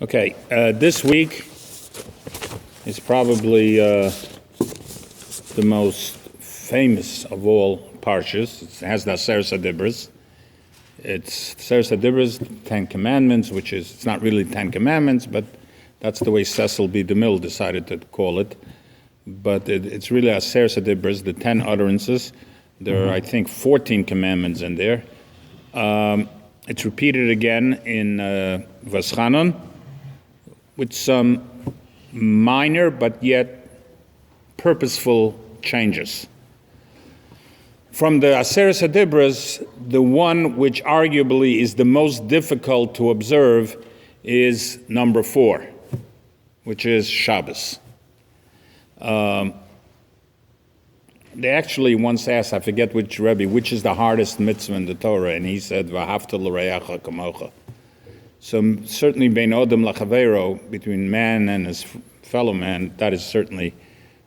Okay, this week is probably the most famous of all parshas. It has the Aseret HaDibros. It's Aseret HaDibros, Ten Commandments, which is, it's not really Ten Commandments, but that's the way Cecil B. DeMille decided to call it. But it's really Aseret HaDibros, the 10 utterances. There are, I think, 14 commandments in there. It's repeated again in Vaschanon, with some minor but yet purposeful changes. From the Aseret HaDibros, the one which arguably is the most difficult to observe is number 4, which is Shabbos. They actually once asked, I forget which Rebbe, which is the hardest mitzvah in the Torah, and he said, V'ahavta l'reacha kamocha. So certainly bein odom lachavero, between man and his fellow man, that is certainly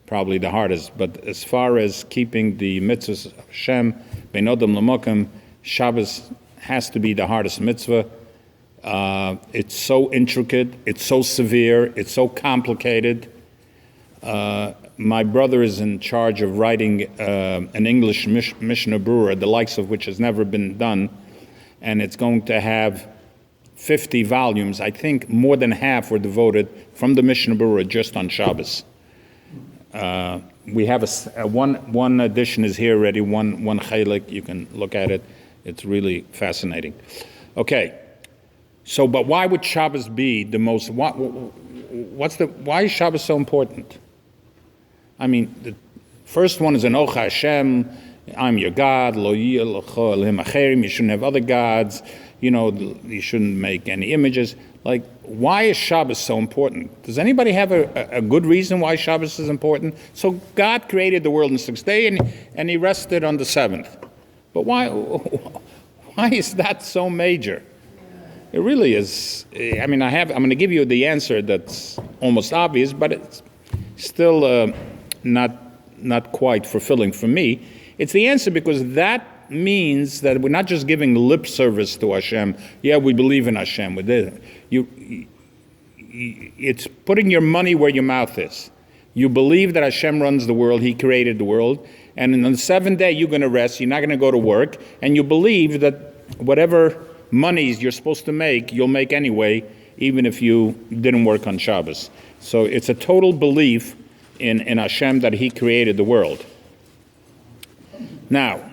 probably the hardest. But as far as keeping the mitzvahs of Hashem, bein odom l'mokim, Shabbos has to be the hardest mitzvah. It's so intricate, it's so severe, it's so complicated. My brother is in charge of writing an English Mishnah Berurah, the likes of which has never been done, and it's going to have 50 volumes. I think more than half were devoted from the Mishnah Berurah just on Shabbos. We have one edition is here already, one chelik. You can look at it. It's really fascinating. Okay, so but why would Shabbos be the most? Why is Shabbos so important? I mean, the first one is an Ocha Hashem, I'm your God, Lo Yilcho Elohim Acherim, you shouldn't have other gods, you shouldn't make any images. Like, why is Shabbos so important? Does anybody have a good reason why Shabbos is important? So God created the world on the 6th day and he rested on the 7th. But why is that so major? It really is. I mean, I'm going to give you the answer that's almost obvious, but it's still not quite fulfilling for me. It's the answer because that means that we're not just giving lip service to Hashem. Yeah, we believe in Hashem. It's putting your money where your mouth is. You believe that Hashem runs the world, He created the world, and on the 7th day you're going to rest, you're not going to go to work, and you believe that whatever monies you're supposed to make, you'll make anyway, even if you didn't work on Shabbos. So it's a total belief in Hashem that He created the world. Now,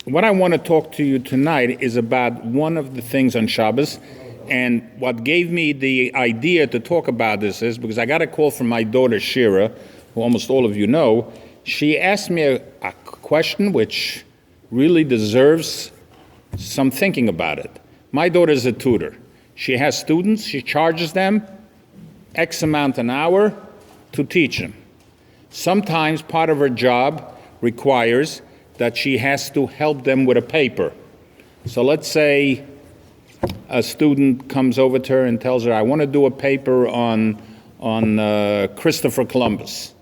what I want to talk to you tonight is about one of the things on Shabbos, and what gave me the idea to talk about this is because I got a call from my daughter Shiur, who almost all of you know. She asked me a question which really deserves some thinking about it. My daughter is a tutor. She has students, she charges them X amount an hour to teach them. Sometimes part of her job requires that she has to help them with a paper. So let's say a student comes over to her and tells her, I want to do a paper on Christopher Columbus,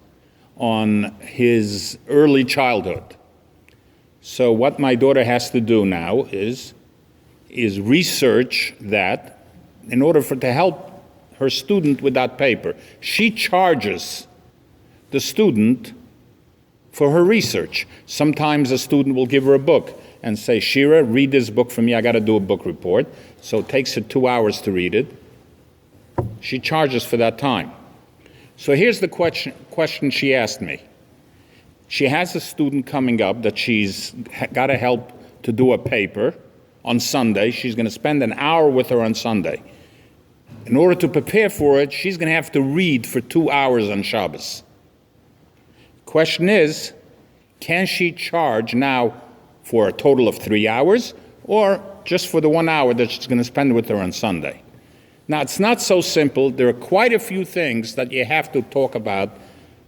on his early childhood. So what my daughter has to do now is research that in order to help her student with that paper. She charges the student for her research. Sometimes a student will give her a book and say, Shira, read this book for me, I got to do a book report. So it takes her 2 hours to read it. She charges for that time. So here's the question she asked me. She has a student coming up that she's got to help to do a paper on Sunday. She's going to spend an hour with her on Sunday. In order to prepare for it, she's going to have to read for 2 hours on Shabbos. Question is, can she charge now for a total of 3 hours or just for the 1 hour that she's going to spend with her on Sunday? Now, it's not so simple. There are quite a few things that you have to talk about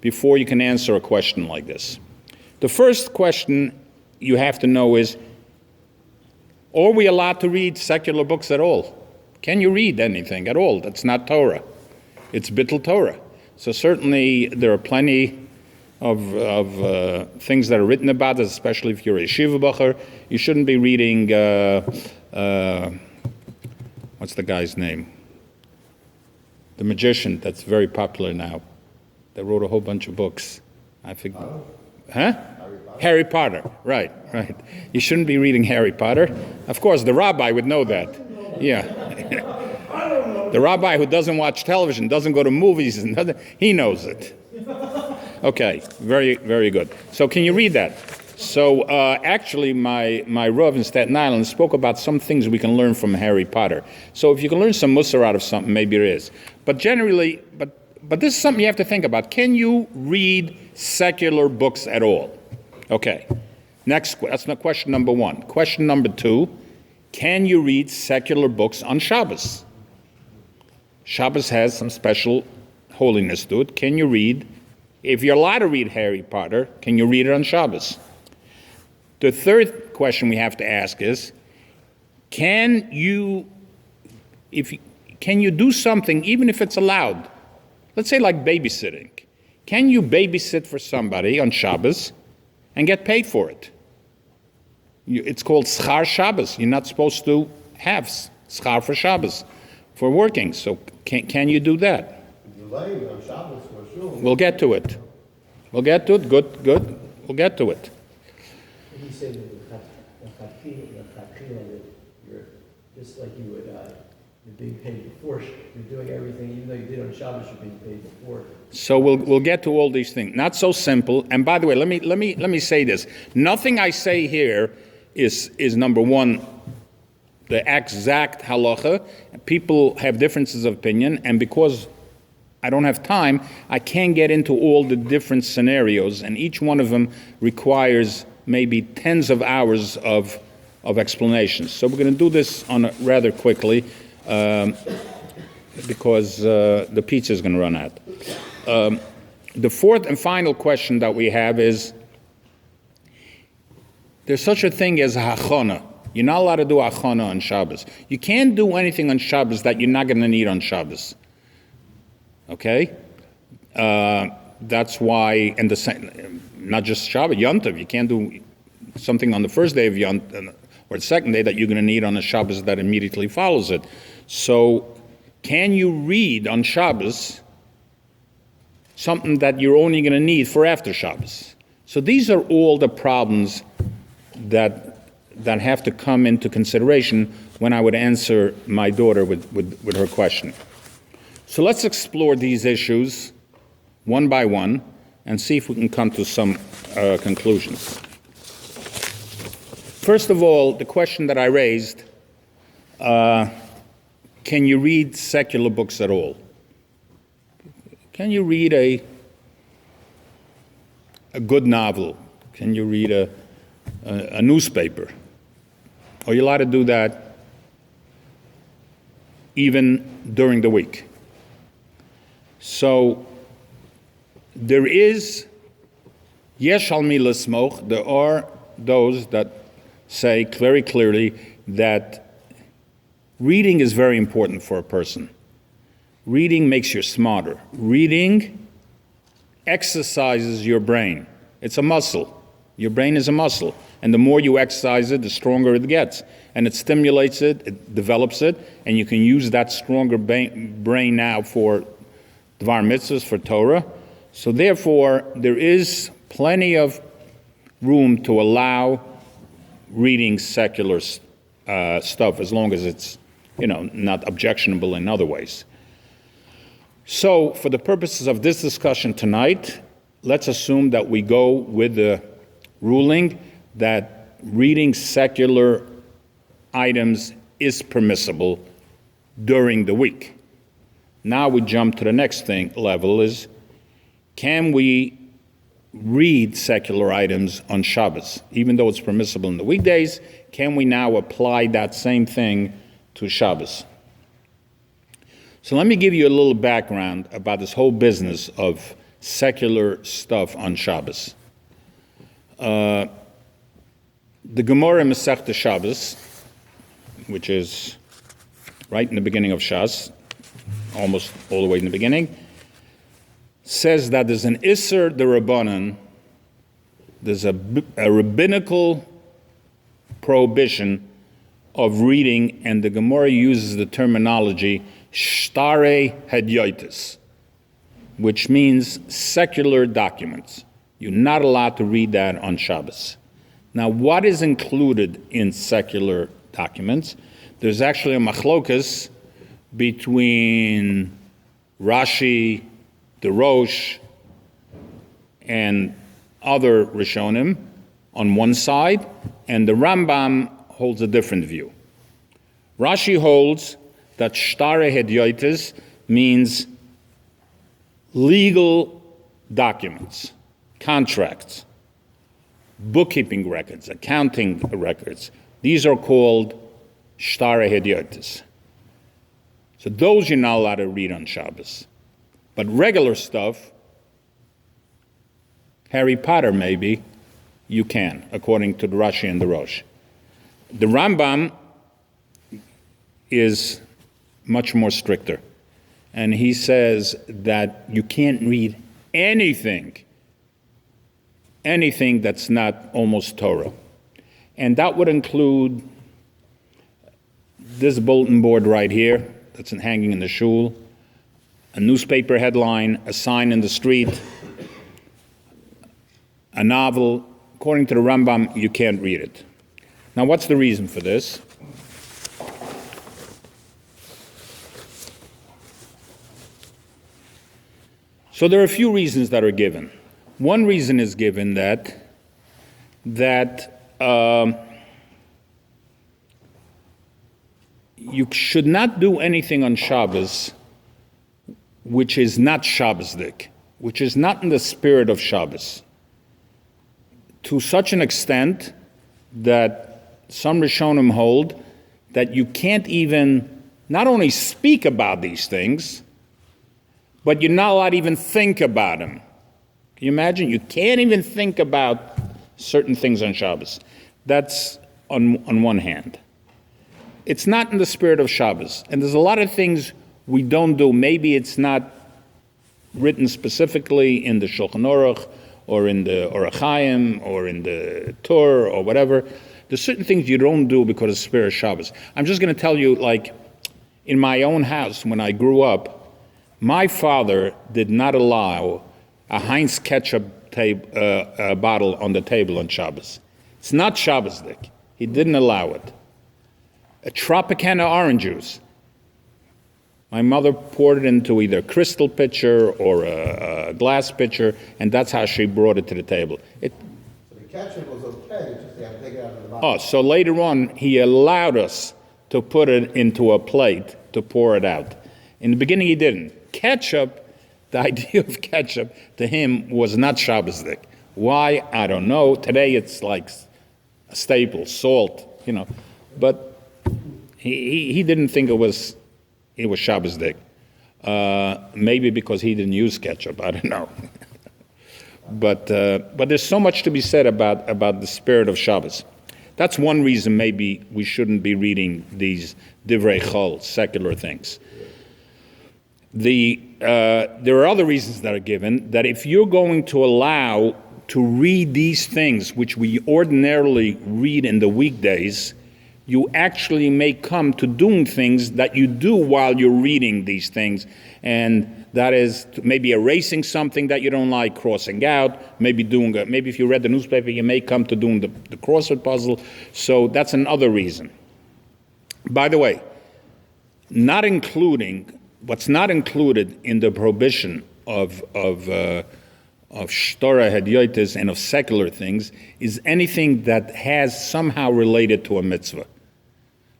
before you can answer a question like this. The first question you have to know is, are we allowed to read secular books at all? Can you read anything at all that's not Torah? It's Bittul Torah. So certainly there are plenty things that are written about it, especially if you're a yeshiva bacher. You shouldn't be reading, what's the guy's name? The magician that's very popular now. That wrote a whole bunch of books. I forget. Huh? Harry Potter. Right. You shouldn't be reading Harry Potter. Of course, the rabbi would know that. Yeah. The rabbi who doesn't watch television, doesn't go to movies, he knows it. Okay, very, very good. So can you read that? So actually, my Rav in Staten Island spoke about some things we can learn from Harry Potter. So if you can learn some mussar out of something, maybe it is. But generally, but this is something you have to think about. Can you read secular books at all? Okay, that's not question number one. Question number two, can you read secular books on Shabbos? Shabbos has some special holiness to it. Can you read, if you're allowed to read Harry Potter, can you read it on Shabbos? The third question we have to ask is, can you do something even if it's allowed? Let's say like babysitting. Can you babysit for somebody on Shabbos and get paid for it? It's called schar Shabbos. You're not supposed to have schar for Shabbos, for working. So can you do that? On Shabbos for sure. We'll get to it. Good. We'll get to it. He said that you're just like you would, you're being paid before, you're doing everything, even though you did on Shabbos, you're being paid before. So we'll get to all these things. Not so simple. And by the way, let me say this. Nothing I say here is number one, the exact halacha. People have differences of opinion, and because I don't have time, I can't get into all the different scenarios, and each one of them requires maybe tens of hours of explanations. So we're going to do this rather quickly because the pizza is going to run out. The fourth and final question that we have is, there's such a thing as a hachana. You're not allowed to do hachana on Shabbos. You can't do anything on Shabbos that you're not going to need on Shabbos. Okay? That's why, and not just Shabbos, Yontiv, you can't do something on the first day of Yontiv or the second day that you're going to need on a Shabbos that immediately follows it. So, can you read on Shabbos something that you're only going to need for after Shabbos? So these are all the problems that have to come into consideration when I would answer my daughter with her question. So let's explore these issues one by one and see if we can come to some conclusions. First of all, the question that I raised, can you read secular books at all? Can you read a good novel? Can you read a newspaper? Are you allowed to do that even during the week? So there is yesh al mi l'smoch. There are those that say very clearly that reading is very important for a person. Reading makes you smarter. Reading exercises your brain. It's a muscle. Your brain is a muscle. And the more you exercise it, the stronger it gets. And it stimulates it, it develops it, and you can use that stronger brain now for Dvar Mitzvahs, for Torah. So therefore, there is plenty of room to allow reading secular stuff as long as it's, not objectionable in other ways. So for the purposes of this discussion tonight, let's assume that we go with the ruling that reading secular items is permissible during the week. Now we jump to the next level is, can we read secular items on Shabbos? Even though it's permissible in the weekdays, can we now apply that same thing to Shabbos? So let me give you a little background about this whole business of secular stuff on Shabbos. The Gemara Masechta Shabbos, which is right in the beginning of Shas, almost all the way in the beginning, says that there's an Isser D'Rabbanan, there's a rabbinical prohibition of reading, and the Gemara uses the terminology Shtare Hedyotis, which means secular documents. You're not allowed to read that on Shabbos. Now, what is included in secular documents? There's actually a machlokas between Rashi, the Rosh, and other Rishonim on one side, and the Rambam holds a different view. Rashi holds that Shtare Hedyotis means legal documents, contracts, bookkeeping records, accounting records. These are called Shtare Hedyotis. So those you're not allowed to read on Shabbos. But regular stuff, Harry Potter maybe, you can, according to the Rashi and the Rosh. The Rambam is much more stricter. And he says that you can't read anything that's not almost Torah. And that would include this bulletin board right here that's hanging in the shul, a newspaper headline, a sign in the street, a novel. According to the Rambam, you can't read it. Now, what's the reason for this? So there are a few reasons that are given. One reason is given that you should not do anything on Shabbos which is not Shabbosdik, which is not in the spirit of Shabbos, to such an extent that some Rishonim hold that you can't even not only speak about these things, but you're not allowed to even think about them. Can you imagine? You can't even think about certain things on Shabbos. That's on one hand. It's not in the spirit of Shabbos. And there's a lot of things we don't do. Maybe it's not written specifically in the Shulchan Aruch or in the Orach Chaim or in the Torah or whatever. There's certain things you don't do because of the spirit of Shabbos. I'm just going to tell you, like, in my own house, when I grew up, my father did not allow a Heinz ketchup bottle on the table on Shabbos. It's not Shabbosdik. He didn't allow it. A Tropicana orange juice. My mother poured it into either a crystal pitcher or a glass pitcher, and that's how she brought it to the table. So the ketchup was okay, it's just they had to take it out of the bottle. So later on, he allowed us to put it into a plate to pour it out. In the beginning, he didn't. Ketchup, the idea of ketchup to him was not Shabbosdik. Why? I don't know. Today it's like a staple, salt, But he didn't think it was Shabbosdik. Maybe because he didn't use ketchup. I don't know. But there's so much to be said about the spirit of Shabbos. That's one reason maybe we shouldn't be reading these divrei chol, secular things. There are other reasons that are given, that if you're going to allow to read these things, which we ordinarily read in the weekdays, you actually may come to doing things that you do while you're reading these things. And that is maybe erasing something that you don't like, crossing out, maybe if you read the newspaper, you may come to doing the crossword puzzle. So that's another reason. By the way, what's not included in the prohibition of shtora hedyotis and of secular things is anything that has somehow related to a mitzvah.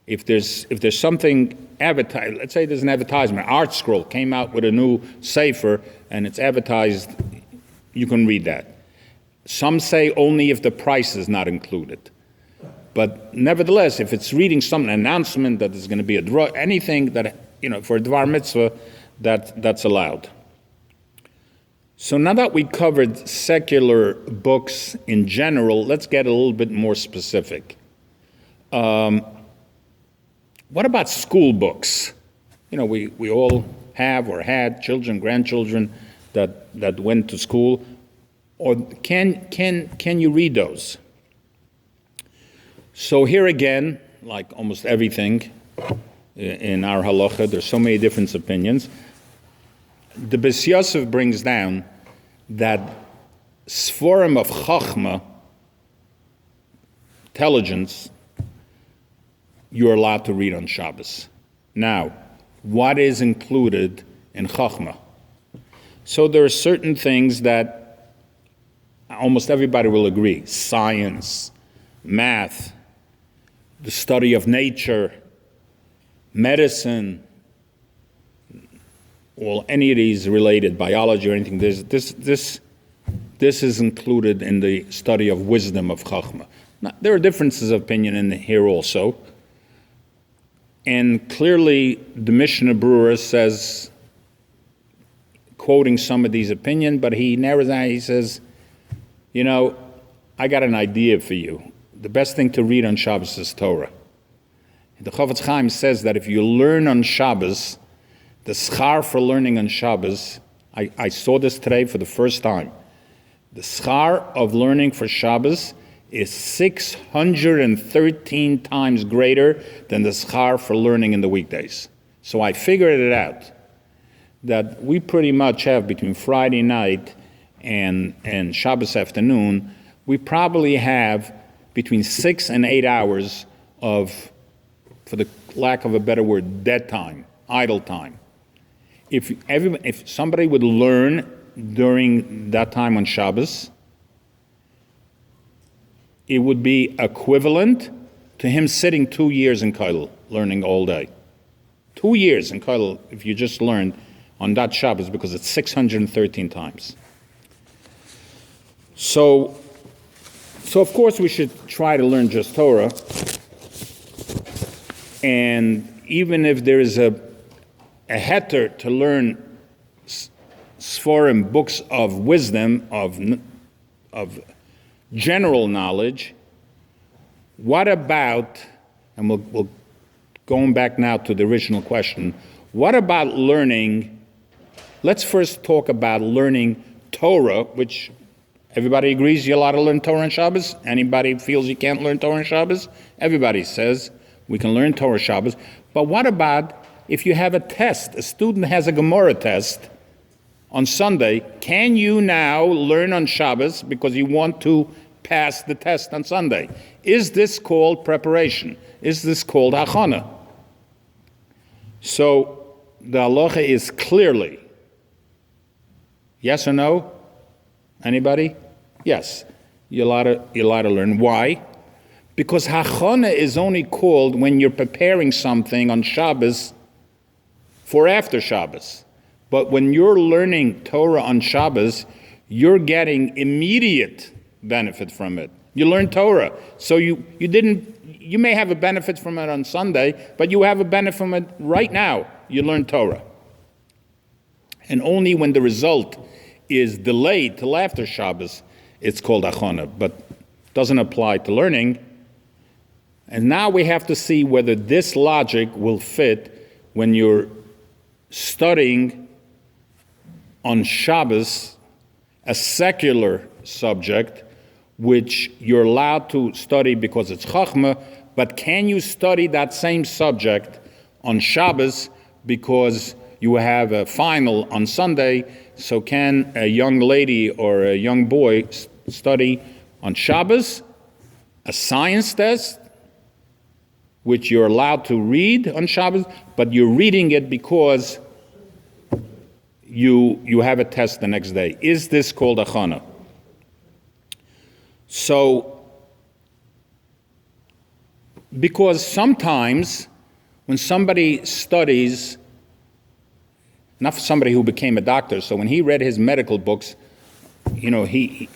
If there's something advertised, let's say there's an advertisement, Art Scroll came out with a new sefer and it's advertised, you can read that. Some say only if the price is not included. But nevertheless, if it's reading an announcement that there's going to be a drug, anything that, for a dvar mitzvah, that's allowed. So now that we covered secular books in general, let's get a little bit more specific. What about school books? We all have or had children, grandchildren that went to school, or can you read those? So here again, like almost everything in our halacha, there's so many different opinions. The Bes Yosef brings down that sforim of chachma, intelligence, you're allowed to read on Shabbos. Now, what is included in chachma? So there are certain things that almost everybody will agree: science, math, the study of nature, medicine, well, any of these related, biology or anything. This is included in the study of wisdom of chachma. Now, there are differences of opinion in here also. And clearly, the Mishnah Brewer says, quoting some of these opinions, but he narrows down, he says, I got an idea for you. The best thing to read on Shabbos is Torah. The Chofetz Chaim says that if you learn on Shabbos, the schar for learning on Shabbos, I saw this today for the first time. The schar of learning for Shabbos is 613 times greater than the schar for learning in the weekdays. So I figured it out, that we pretty much have between Friday night and Shabbos afternoon, we probably have between 6 and 8 hours of, for the lack of a better word, dead time, idle time. If somebody would learn during that time on Shabbos, it would be equivalent to him sitting 2 years in Kollel, learning all day. 2 years in Kollel, if you just learned on that Shabbos, because it's 613 times. So of course we should try to learn just Torah, and even if there is a heter to learn Sforim, books of wisdom, of general knowledge, what about, and we'll going back now to the original question, what about learning, let's first talk about learning Torah, which everybody agrees you're allowed to learn Torah on Shabbos. Anybody feels you can't learn Torah on Shabbos? Everybody says we can learn Torah Shabbos. But what about if you have a test, a student has a Gemara test on Sunday, can you now learn on Shabbos because you want to pass the test on Sunday? Is this called preparation? Is this called hachana? So the halacha is clearly, yes or no? Anybody? Yes. You're allowed to learn. Why? Because hachana is only called when you're preparing something on Shabbos for after Shabbos. But when you're learning Torah on Shabbos, you're getting immediate benefit from it. You learn Torah. So you may have a benefit from it on Sunday, but you have a benefit from it right now. You learn Torah. And only when the result is delayed till after Shabbos, it's called achana, but doesn't apply to learning. And now we have to see whether this logic will fit when you're studying on Shabbos a secular subject, which you're allowed to study because it's chachma, but can you study that same subject on Shabbos because you have a final on Sunday? So can a young lady or a young boy study on Shabbos a science test, which you're allowed to read on Shabbos, but you're reading it because you have a test the next day? Is this called achana? So, because sometimes when somebody studies, not for somebody who became a doctor, so when he read his medical books, the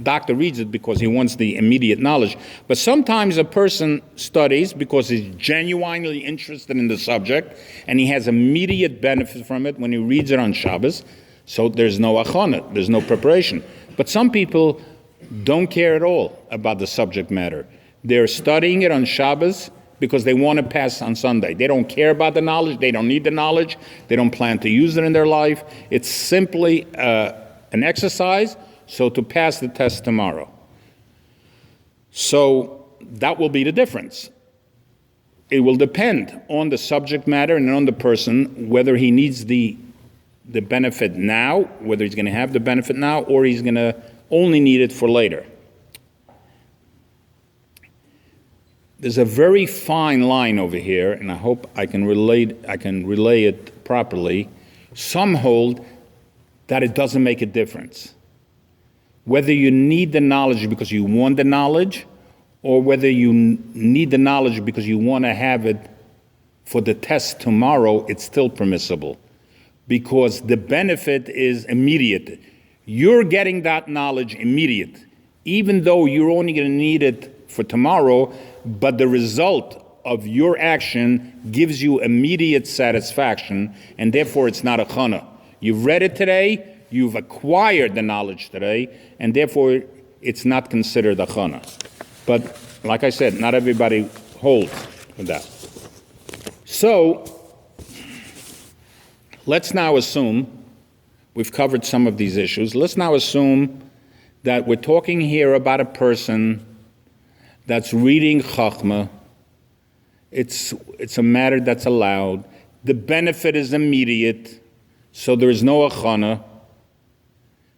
doctor reads it because he wants the immediate knowledge. But sometimes a person studies because he's genuinely interested in the subject and he has immediate benefit from it when he reads it on Shabbos. So there's no achana, there's no preparation. But some people don't care at all about the subject matter. They're studying it on Shabbos because they want to pass on Sunday. They don't care about the knowledge. They don't need the knowledge. They don't plan to use it in their life. It's simply an exercise, so to pass the test tomorrow. So that will be the difference. It will depend on the subject matter and on the person, whether he needs the benefit now, whether he's going to have the benefit now, or he's going to only need it for later. There's a very fine line over here, and I hope I can relay it properly. Some hold that it doesn't make a difference. Whether you need the knowledge because you want the knowledge, or whether you need the knowledge because you want to have it for the test tomorrow, it's still permissible. Because the benefit is immediate. You're getting that knowledge immediate, even though you're only going to need it for tomorrow, but the result of your action gives you immediate satisfaction, and therefore it's not a chana. You've read it today, you've acquired the knowledge today, and therefore it's not considered a chana. But like I said, not everybody holds with that. So let's now assume, we've covered some of these issues, let's now assume that we're talking here about a person that's reading Chachma. It's a matter that's allowed. The benefit is immediate, so there is no achana.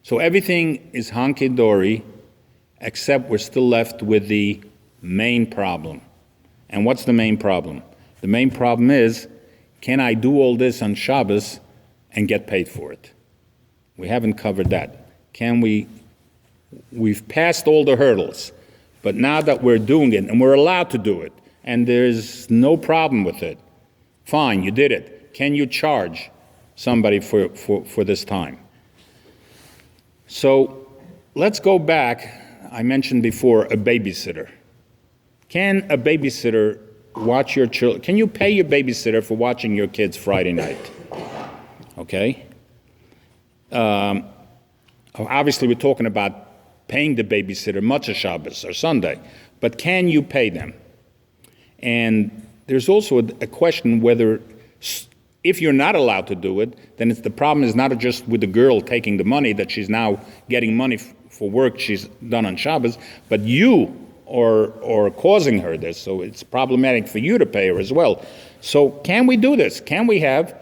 So everything is hanky-dory, except we're still left with the main problem. And what's the main problem? The main problem is, can I do all this on Shabbos and get paid for it? We haven't covered that. We've passed all the hurdles, but now that we're doing it, and we're allowed to do it, and there's no problem with it, fine, you did it. Can you charge somebody for this time? So let's go back. I mentioned before a babysitter. Can a babysitter watch your children? Can you pay your babysitter for watching your kids Friday night? Okay. Obviously, we're talking about paying the babysitter Motzei Shabbos or Sunday, but can you pay them? And there's also a question whether, if you're not allowed to do it, then the problem is not just with the girl taking the money, that she's now getting money for work she's done on Shabbos, but you are causing her this, so it's problematic for you to pay her as well. So can we do this? Can we have,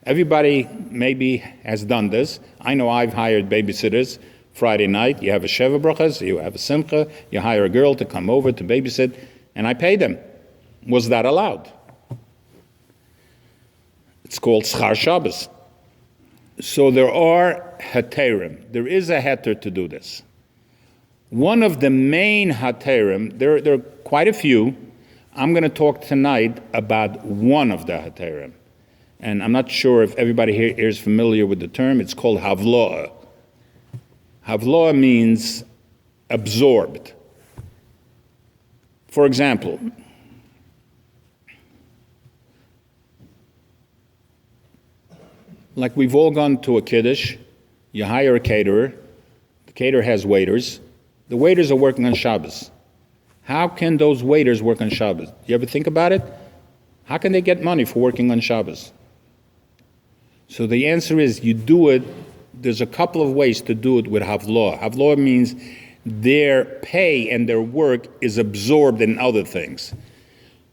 everybody maybe has done this. I know I've hired babysitters Friday night. You have a Sheva Brachas, you have a Simcha, you hire a girl to come over to babysit, and I pay them. Was that allowed? It's called Schar Shabbos. So there are heterim. There is a heter to do this. One of the main heterim, there are quite a few. I'm going to talk tonight about one of the heterim. And I'm not sure if everybody here is familiar with the term. It's called havloa. Havloa means absorbed. For example, like we've all gone to a kiddush, you hire a caterer, the caterer has waiters, the waiters are working on Shabbos. How can those waiters work on Shabbos? You ever think about it? How can they get money for working on Shabbos? So the answer is you do it, there's a couple of ways to do it with havloa. Havloa means their pay and their work is absorbed in other things.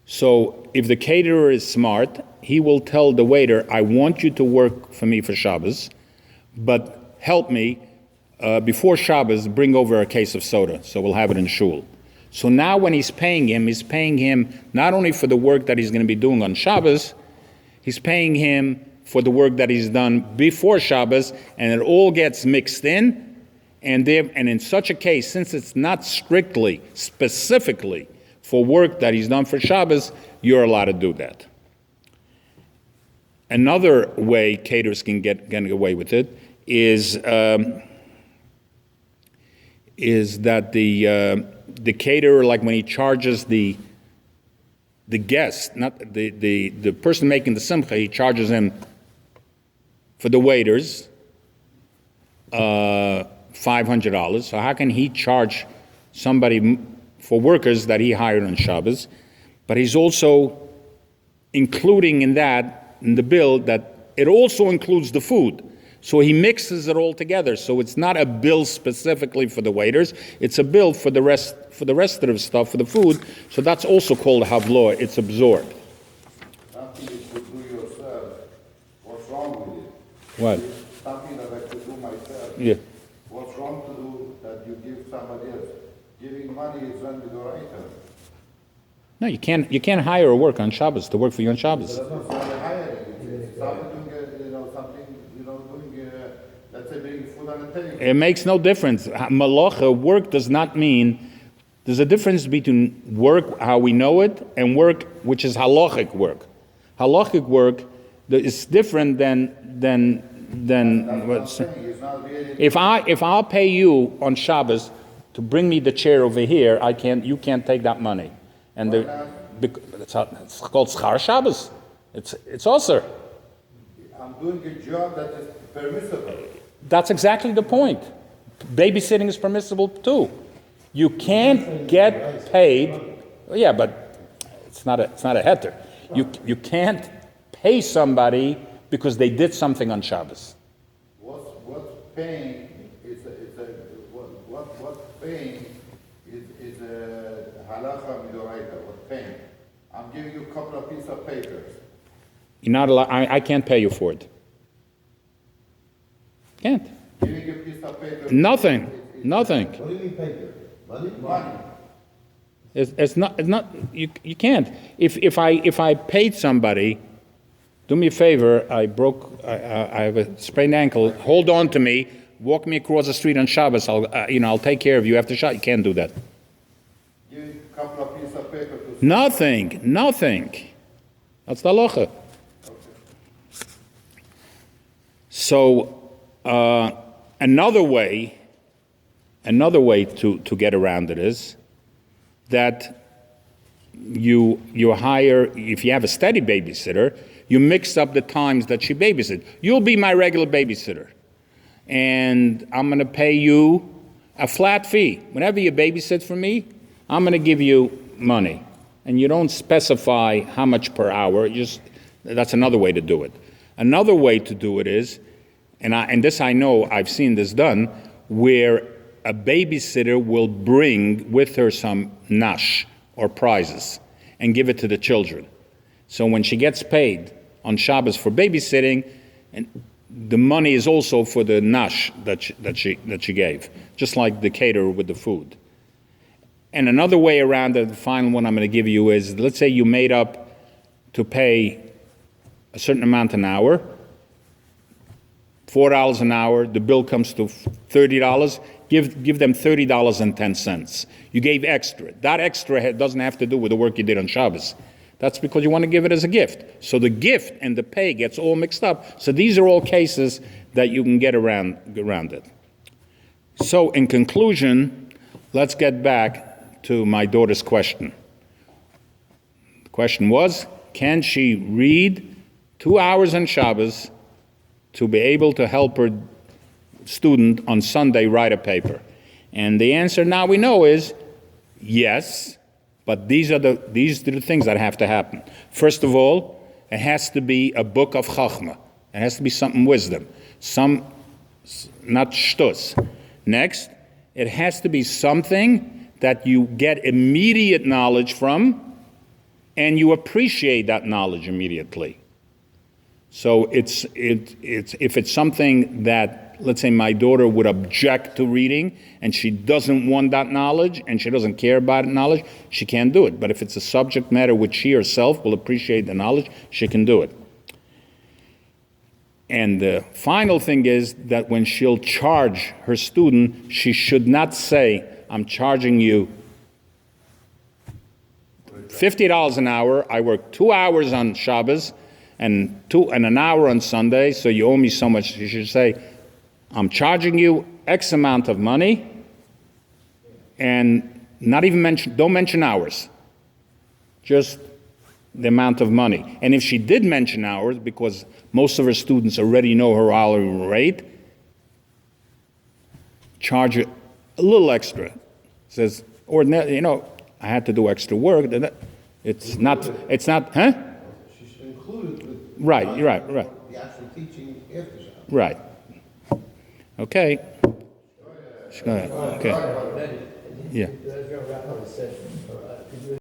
So if the caterer is smart, he will tell the waiter, I want you to work for me for Shabbos, but help me, before Shabbos, bring over a case of soda, so we'll have it in shul. So now when he's paying him not only for the work that he's going to be doing on Shabbos, he's paying him for the work that he's done before Shabbos, and it all gets mixed in, and in such a case, since it's not strictly, specifically for work that he's done for Shabbos, you're allowed to do that. Another way caterers can get away with it is that the caterer, like when he charges the guest, not the person making the simcha, he charges him for the waiters $500. So how can he charge somebody for workers that he hired on Shabbos but he's also including in the bill, that it also includes the food. So he mixes it all together. So it's not a bill specifically for the waiters. It's a bill for the rest of the stuff, for the food. So that's also called havloa. It's absorbed. Something you could do yourself. What's wrong with it? What? Something that I could do myself. Yeah. What's wrong to do that you give somebody else? Giving money is done with the right. No, you can't hire or work on Shabbos to work for you on Shabbos. That's not hiring. It's something, something, doing, let's say, bringing food on the table. It makes no difference. Malacha, work does not mean, there's a difference between work, how we know it, and work, which is halachic work. Halachic work is different than if I'll pay you on Shabbos to bring me the chair over here, you can't take that money. And it's called schar Shabbos. It's also. I'm doing a job that is permissible. That's exactly the point. Babysitting is permissible too. You can't get paid. Yeah, but it's not a heter. You can't pay somebody because they did something on Shabbos. What's paying is what paying is a halacha midoraita. What paying? I'm giving you a couple of pieces of papers. You're not allowed. I can't pay you for it. Can't. Giving you a piece of paper. Nothing. What do you mean paper? Money? It's not. You can't. If I paid somebody, do me a favor. I have a sprained ankle. Hold on to me. Walk me across the street on Shabbos. I'll take care of you after Shabbos. You can't do that. Give you a couple of pieces of paper to. Nothing. That's the halacha. Okay. So another way to get around it is that you hire, if you have a steady babysitter, you mix up the times that she babysits. You'll be my regular babysitter, and I'm going to pay you a flat fee. Whenever you babysit for me, I'm going to give you money. And you don't specify how much per hour. That's another way to do it. Another way to do it is, and this I know, I've seen this done, where a babysitter will bring with her some nash or prizes and give it to the children. So when she gets paid on Shabbos for babysitting, and the money is also for the nash that she gave, just like the caterer with the food. And another way around it, the final one I'm going to give you is, let's say you made up to pay a certain amount an hour, $4 an hour, the bill comes to $30, give them $30.10. You gave extra. That extra doesn't have to do with the work you did on Shabbos. That's because you want to give it as a gift. So the gift and the pay gets all mixed up. So these are all cases that you can get around it. So in conclusion, let's get back to my daughter's question. The question was, can she read 2 hours on Shabbos to be able to help her student on Sunday write a paper? And the answer now we know is yes, but these are the things that have to happen. First of all, it has to be a book of Chachma. It has to be something wisdom, not shtus. Next, it has to be something that you get immediate knowledge from, and you appreciate that knowledge immediately. So if it's something that, let's say my daughter would object to reading, and she doesn't want that knowledge, and she doesn't care about knowledge, she can't do it. But if it's a subject matter which she herself will appreciate the knowledge, she can do it. And the final thing is that when she'll charge her student, she should not say, I'm charging you $50 an hour. I work 2 hours on Shabbos and an hour on Sunday, so you owe me so much. You should say, I'm charging you X amount of money, and don't mention hours, just the amount of money. And if she did mention hours, because most of her students already know her hourly rate, charge her a little extra. Says, I had to do extra work. It's not, huh? She should include the. Right, you're right. The actual teaching after Shabbos. Right. Okay. Go ahead. Okay. Then, Yeah. as we wrap up, I said, could you